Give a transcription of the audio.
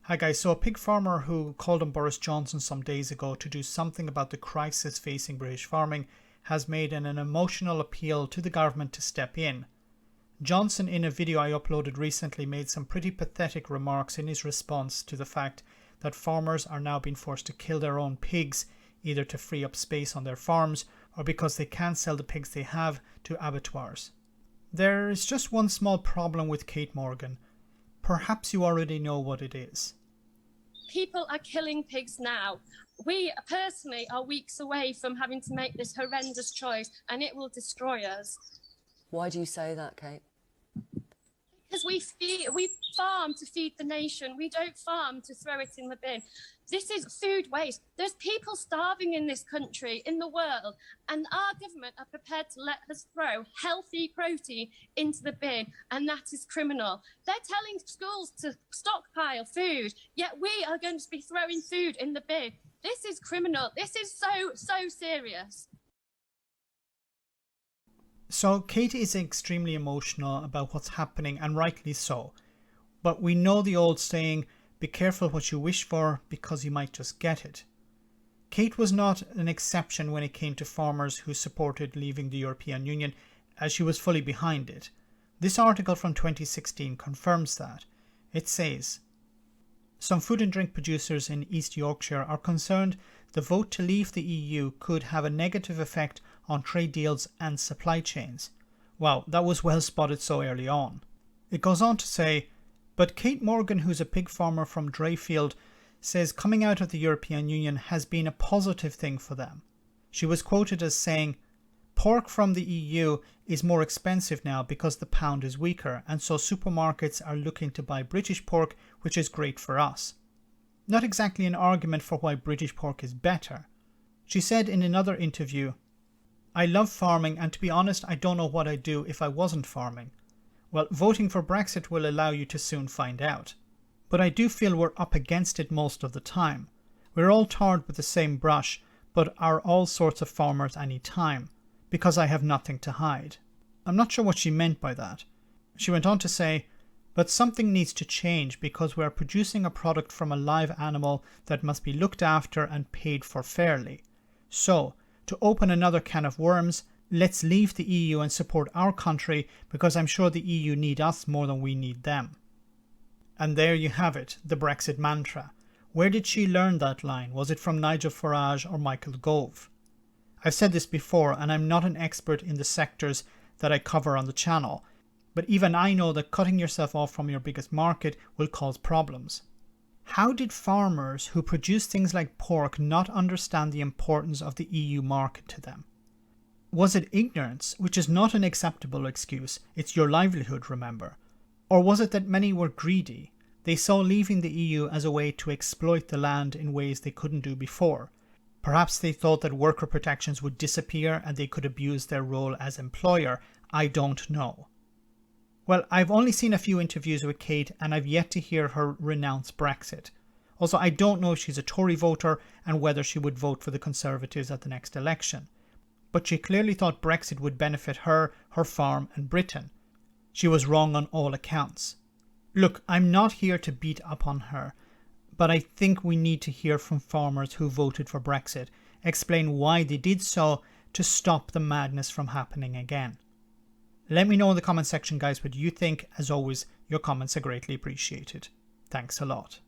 Hi guys, so a pig farmer who called on Boris Johnson some days ago to do something about the crisis facing British farming has made an emotional appeal to the government to step in. Johnson, in a video I uploaded recently, made some pretty pathetic remarks in his response to the fact that farmers are now being forced to kill their own pigs, either to free up space on their farms or because they can't sell the pigs they have to abattoirs. There is just one small problem with Kate Morgan. Perhaps you already know what it is. People are killing pigs now. We personally are weeks away from having to make this horrendous choice, and it will destroy us. Why do you say that, Kate? Because we farm to feed the nation. We don't farm to throw it in the bin. This is food waste. There's people starving in this country, in the world, and our government are prepared to let us throw healthy protein into the bin, and that is criminal. They're telling schools to stockpile food, yet we are going to be throwing food in the bin. This is criminal. This is so serious. So Kate is extremely emotional about what's happening, and rightly so. But we know the old saying, be careful what you wish for because you might just get it. Kate was not an exception when it came to farmers who supported leaving the European Union, as she was fully behind it. This article from 2016 confirms that. It says, some food and drink producers in East Yorkshire are concerned the vote to leave the EU could have a negative effect on trade deals and supply chains. Wow, that was well spotted so early on. It goes on to say, but Kate Morgan, who's a pig farmer from Drayfield, says coming out of the European Union has been a positive thing for them. She was quoted as saying, pork from the EU is more expensive now because the pound is weaker, and so supermarkets are looking to buy British pork, which is great for us. Not exactly an argument for why British pork is better. She said in another interview, I love farming, and to be honest, I don't know what I'd do if I wasn't farming. Well, voting for Brexit will allow you to soon find out. But I do feel we're up against it most of the time. We're all tarred with the same brush, but are all sorts of farmers any time, because I have nothing to hide. I'm not sure what she meant by that. She went on to say, but something needs to change because we are producing a product from a live animal that must be looked after and paid for fairly. So, to open another can of worms, let's leave the EU and support our country because I'm sure the EU need us more than we need them. And there you have it, the Brexit mantra. Where did she learn that line? Was it from Nigel Farage or Michael Gove? I've said this before, and I'm not an expert in the sectors that I cover on the channel, but even I know that cutting yourself off from your biggest market will cause problems. How did farmers who produce things like pork not understand the importance of the EU market to them? Was it ignorance, which is not an acceptable excuse? It's your livelihood, remember. Or was it that many were greedy? They saw leaving the EU as a way to exploit the land in ways they couldn't do before. Perhaps they thought that worker protections would disappear and they could abuse their role as employer. I don't know. Well, I've only seen a few interviews with Kate and I've yet to hear her renounce Brexit. Also, I don't know if she's a Tory voter and whether she would vote for the Conservatives at the next election. But she clearly thought Brexit would benefit her, her farm and Britain. She was wrong on all accounts. Look, I'm not here to beat up on her, but I think we need to hear from farmers who voted for Brexit, explain why they did so to stop the madness from happening again. Let me know in the comment section, guys, what you think. As always, your comments are greatly appreciated. Thanks a lot.